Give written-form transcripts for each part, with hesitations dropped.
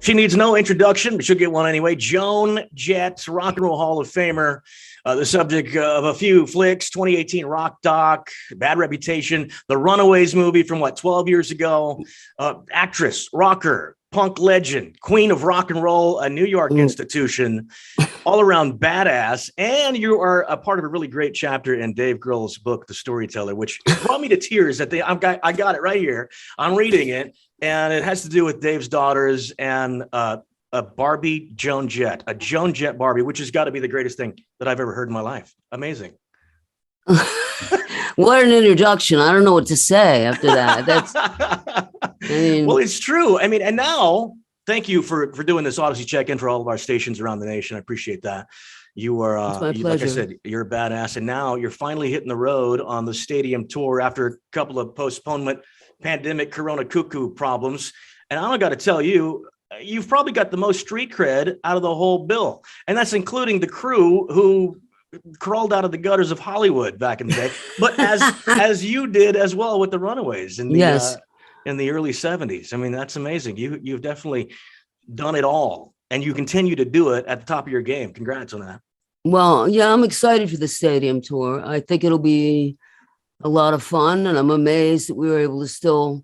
She needs no introduction, but she'll get one anyway. Joan Jett, Rock and Roll Hall of Famer, the subject of a few flicks, 2018 Rock Doc, Bad Reputation, the Runaways movie from 12 years ago, actress, rocker, punk legend, queen of rock and roll, a New York institution, all around badass. And you are a part of a really great chapter in Dave Grohl's book, The Storyteller, which brought me to tears. I got it right here. I'm reading it. And it has to do with Dave's daughters and a Barbie Joan Jett, a Joan Jett Barbie, which has got to be the greatest thing that I've ever heard in my life. Amazing. What an introduction. I don't know what to say after that. Well, it's true. And now, thank you for doing this Audacy check-in for all of our stations around the nation. I appreciate that. You are, my pleasure. Like I said, you're a badass. And now you're finally hitting the road on the stadium tour after a couple of postponement, pandemic, Corona cuckoo problems. And I got to tell you, you've probably got the most street cred out of the whole bill. And that's including the crew who crawled out of the gutters of Hollywood back in the day, but as you did as well with the Runaways in the in the early 70s. That's amazing. You've definitely done it all, and you continue to do it at the top of your game. Congrats on that. Well, yeah, I'm excited for the stadium tour. I think it'll be a lot of fun, and I'm amazed that we were able to still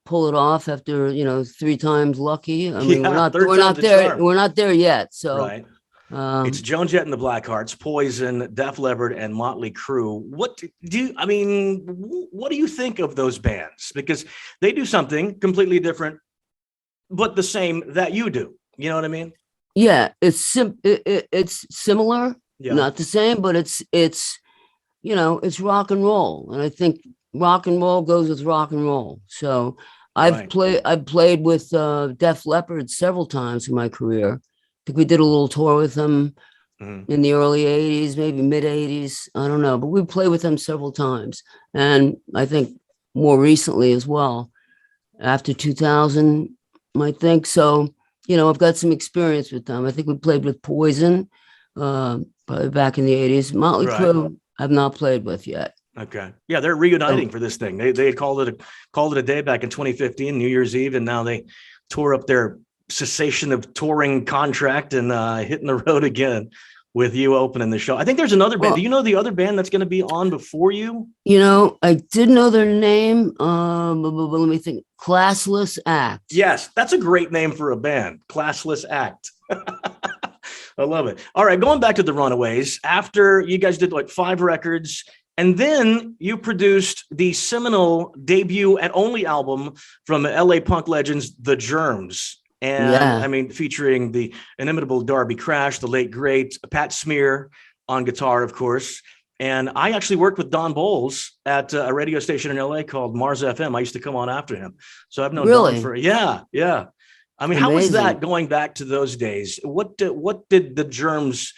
pull it off after 3 times lucky. We're not there. We're not there yet. So right. It's Joan Jett and the Blackhearts, Poison, Def Leppard, and Motley Crue. What do you think of those bands? Because they do something completely different, but the same that you do. You know what I mean? Yeah, it's similar, not the same, but it's rock and roll, and I think rock and roll goes with rock and roll. So I've played with Def Leppard several times in my career. I think we did a little tour with them in the early 80s, maybe mid 80s. I don't know, but we played with them several times. And I think more recently as well, after 2000, I think. So, I've got some experience with them. I think we played with Poison, probably back in the 80s. Motley Crue, I've not played with yet. Okay. Yeah, they're reuniting for this thing. They had called it a day back in 2015, New Year's Eve, and now they tore up their cessation of touring contract and hitting the road again with you opening the show. I think there's another band. Do you know the other band that's going to be on before you? I did know their name. But let me think. Classless Act. Yes, that's a great name for a band. Classless Act. I love it. All right, going back to the Runaways. After you guys did 5 records, and then you produced the seminal debut and only album from LA punk legends, the Germs. And featuring the inimitable Darby Crash, the late great Pat Smear on guitar, of course. And I actually worked with Don Bowles at a radio station in LA called Mars FM. I used to come on after him. So I've known Don for, yeah. How was that going back to those days? What did the Germs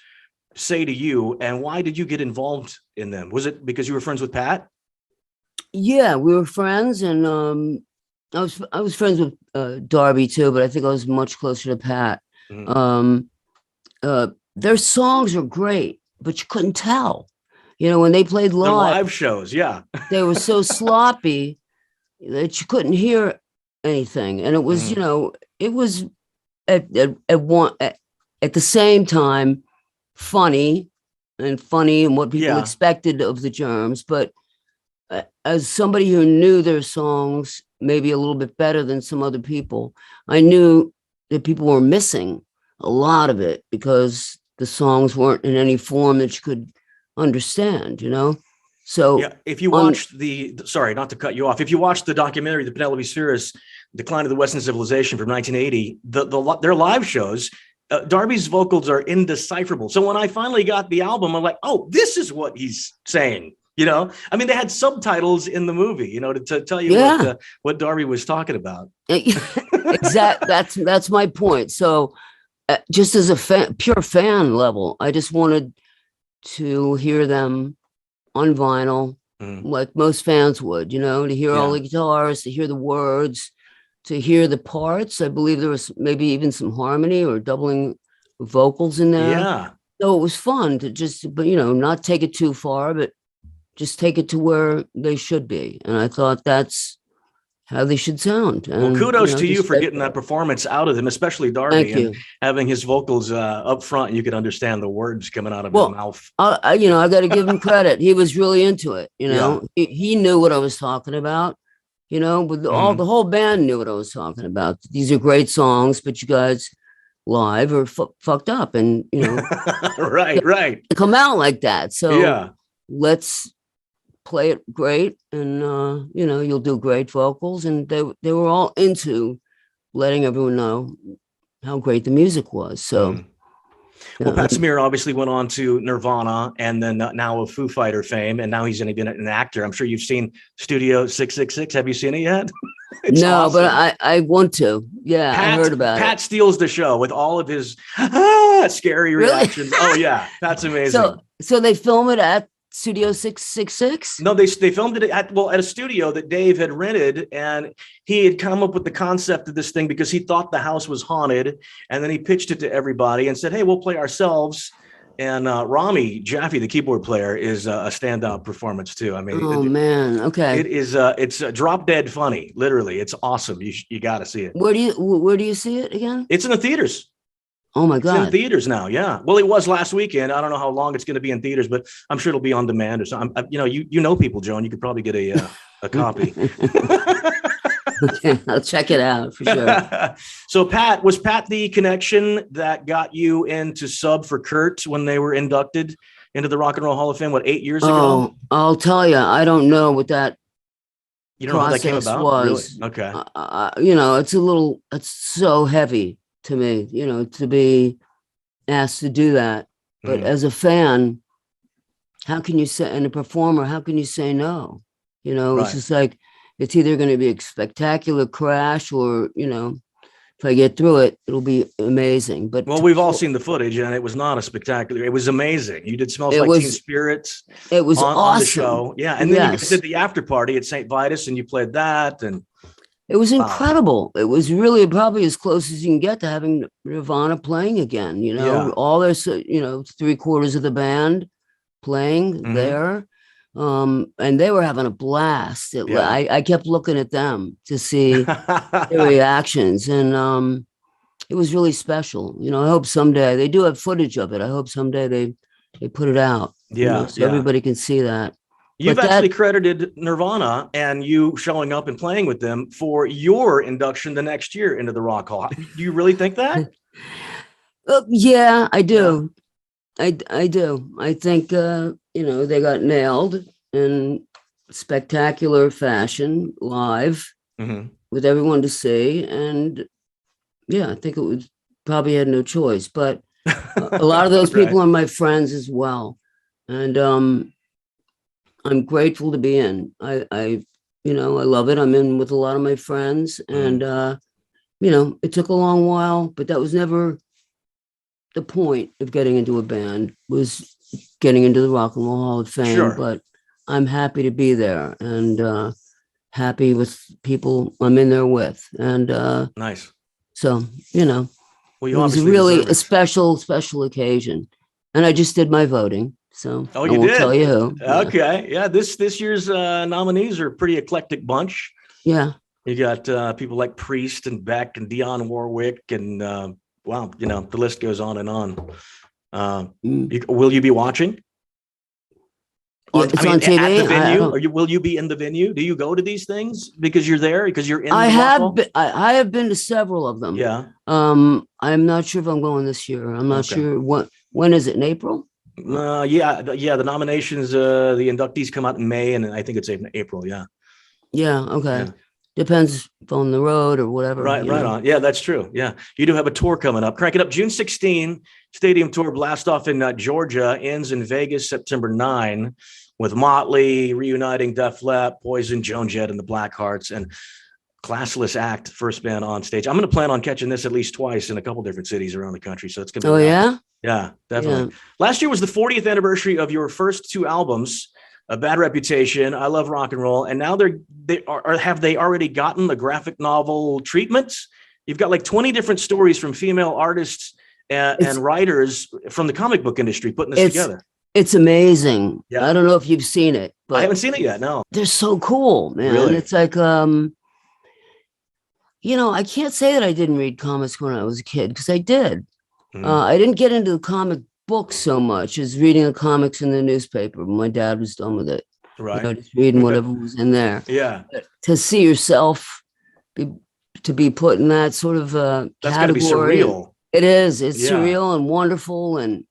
say to you, and why did you get involved in them? Was it because you were friends with Pat? Yeah, we were friends, and I was friends with Darby too, but I think I was much closer to Pat. Their songs are great, but you couldn't tell. When they played live shows, they were so sloppy that you couldn't hear anything, and it was it was at the same time funny and what people expected of the Germs, but as somebody who knew their songs maybe a little bit better than some other people, I knew that people were missing a lot of it because the songs weren't in any form that you could understand, So if you watched sorry, not to cut you off, if you watched the documentary, the Penelope Spheris Decline of the Western Civilization from 1980, their live shows, Darby's vocals are indecipherable. So when I finally got the album, I'm like, oh, this is what he's saying. They had subtitles in the movie, to tell you what Darby was talking about. Exactly. That's my point. So just as a pure fan level, I just wanted to hear them on vinyl, like most fans would, to hear all the guitars, to hear the words, to hear the parts. I believe there was maybe even some harmony or doubling vocals in there. Yeah. So it was fun to not take it too far, but just take it to where they should be. And I thought that's how they should sound. And, well, kudos to you for getting that performance out of him, especially Darby, and having his vocals up front. You could understand the words coming out of his mouth. I got to give him credit. He was really into it. He knew what I was talking about. With the whole band knew what I was talking about. These are great songs, but you guys live are fucked up, and right. Come out like that. So let's play it great, and you'll do great vocals. And they were all into letting everyone know how great the music was. So well, Pat Smear obviously went on to Nirvana, and then now a Foo Fighter fame, and now he's going to be an actor. I'm sure you've seen Studio 666. Have you seen it yet? No, awesome. But I want to. Yeah, I heard about Pat steals the show with all of his scary reactions. Really? Oh yeah, that's amazing. So they film it at Studio 666? No, they filmed it at a studio that Dave had rented, and he had come up with the concept of this thing because he thought the house was haunted, and then he pitched it to everybody and said, "Hey, we'll play ourselves." And Rami Jaffe, the keyboard player, is a standout performance too. I mean, man, okay, it is. It's drop dead funny. Literally, it's awesome. You got to see it. Where do you see it again? It's in the theaters. Oh my God. It's in theaters now. Yeah. Well, it was last weekend. I don't know how long it's going to be in theaters, but I'm sure it'll be on demand or something. You know people, Joan, you could probably get a copy. Okay, I'll check it out for sure. So was Pat the connection that got you into sub for Kurt when they were inducted into the Rock and Roll Hall of Fame, 8 years ago? Oh, I'll tell you, I don't know what that you don't know how that came about? Was. Really? Okay. It's so heavy to me, to be asked to do that. But as a fan, how can you say, and a performer, how can you say no? It's just like, it's either going to be a spectacular crash or, if I get through it, it'll be amazing. But we've all seen the footage, and it was not a spectacular. It was amazing. You did Smells Like Teen Spirits. It was awesome. On the show. Yeah. And then you did the after party at St. Vitus, and you played that. And it was incredible. It was really probably as close as you can get to having Nirvana playing again, all their, 3/4 of the band playing there. And they were having a blast. I kept looking at them to see their reactions, and it was really special. I hope someday they do have footage of it. I hope someday they put it out. So everybody can see that. You've actually credited Nirvana and you showing up and playing with them for your induction the next year into the Rock Hall. Do you really think that? Yeah, I do. Yeah. I do. I think, they got nailed in spectacular fashion live with everyone to see. And yeah, I think it was probably had no choice, but a lot of those people are my friends as well. And, I'm grateful to be in. I love it. I'm in with a lot of my friends, and it took a long while, but that was never the point of getting into a band. Was getting into the Rock and Roll Hall of Fame. Sure. But I'm happy to be there, and happy with people I'm in there with, and nice. So it was really a special occasion, and I just did my voting. So I won't tell you who. Okay. Yeah. This year's nominees are a pretty eclectic bunch. Yeah. You got people like Priest and Beck and Dionne Warwick and the list goes on and on. Will you be watching? It's on TV. At the venue? Will you be in the venue? Do you go to these things because you're there? Because you're in I have been to several of them. Yeah. I'm not sure if I'm going this year. I'm not sure when is it, in April? The nominations, the inductees come out in May, and I think it's in April. Yeah. Okay. Yeah. Depends if on the road or whatever. Right on. Yeah, that's true. Yeah. You do have a tour coming up. Crank it up. June 16, stadium tour, blast off in Georgia, ends in Vegas, September 9, with Motley reuniting Def Leppard, Poison, Joan Jett, and the Blackhearts, and classless act, first band on stage. I'm going to plan on catching this at least twice in a couple different cities around the country. So it's going to be yeah? Yeah, definitely. Yeah. Last year was the 40th anniversary of your first two albums, A Bad Reputation, I Love Rock and Roll, and now have they already gotten the graphic novel treatments? You've got like 20 different stories from female artists and writers from the comic book industry putting this together. It's amazing. Yeah. I don't know if you've seen it, but I haven't seen it yet. No, they're so cool, man. Really? It's like I can't say that I didn't read comics when I was a kid, because I did. Mm. I didn't get into the comic books so much as reading the comics in the newspaper. My dad was done with it. Right. Just reading whatever was in there. Yeah. But to see yourself to be put in that sort of that's got to be surreal. It is. It's surreal and wonderful, and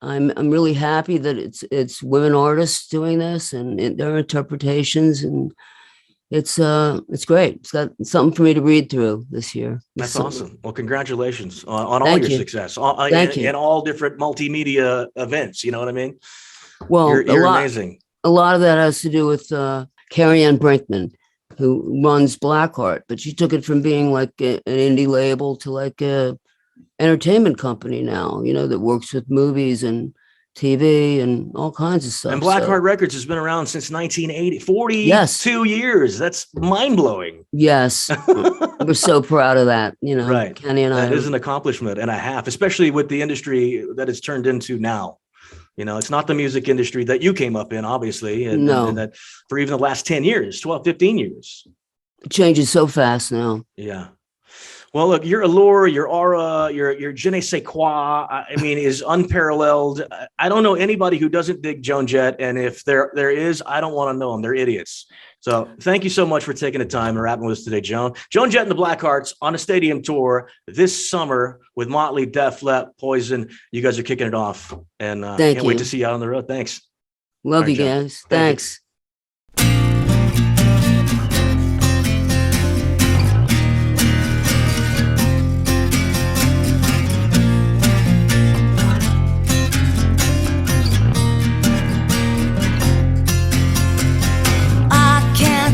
I'm really happy that it's women artists doing this and their interpretations, and it's great. It's got something for me to read through this year. That's awesome. Well, congratulations on all your success in all different multimedia events. You know what I mean? Well, you're amazing. A lot of that has to do with Carrie Ann Brinkman, who runs Blackheart, but she took it from being like an indie label to like a entertainment company now, that works with movies and TV and all kinds of stuff. And Blackheart Records has been around since 1980, 42 years. That's mind blowing. Yes. We're so proud of that. Right. Kenny and I. That is an accomplishment and a half, especially with the industry that it's turned into now. It's not the music industry that you came up in, obviously. And that for even the last 10 years, 12, 15 years. It changes so fast now. Yeah. Well, look, your allure, your aura, your je ne sais quoi, is unparalleled. I don't know anybody who doesn't dig Joan Jett. And if there is, I don't want to know them. They're idiots. So thank you so much for taking the time and rapping with us today, Joan. Joan Jett and the Blackhearts on a stadium tour this summer with Motley, Def Leppard, Poison. You guys are kicking it off. And can't wait to see you out on the road. Thanks. Love you guys. Thanks.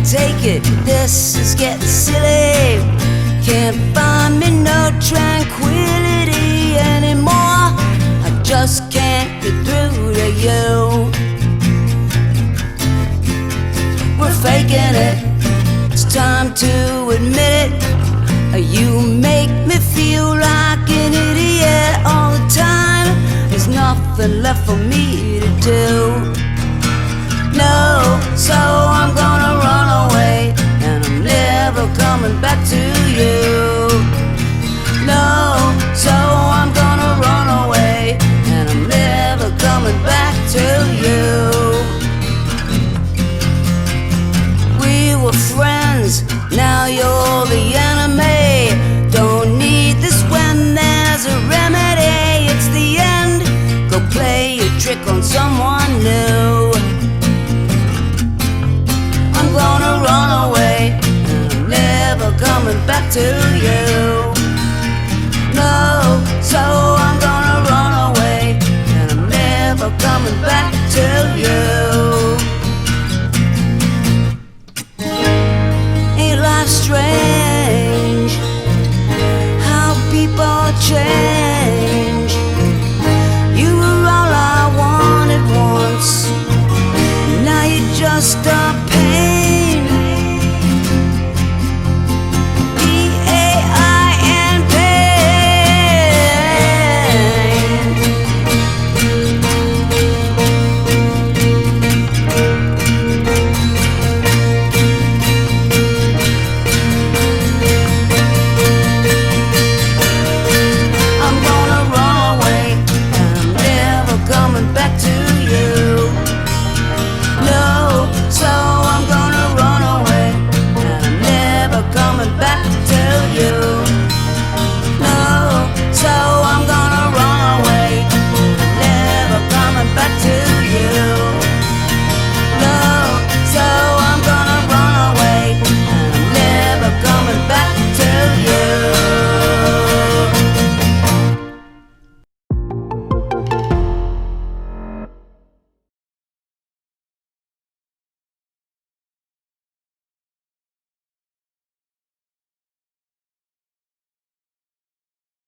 Take it, this is getting silly. Can't find me no tranquility anymore. I just can't get through to you. We're faking it, it's time to admit it. You make me feel like an idiot all the time. There's nothing left for me to do. No, so I'm gonna run away, and I'm never coming back to you. No, so I'm gonna run away, and I'm never coming back to you. We were friends, now you're the enemy. Don't need this when there's a remedy. It's the end, go play a trick on someone new. I'm gonna run away, and I'm never coming back to you. No, so I'm gonna run away, and I'm never coming back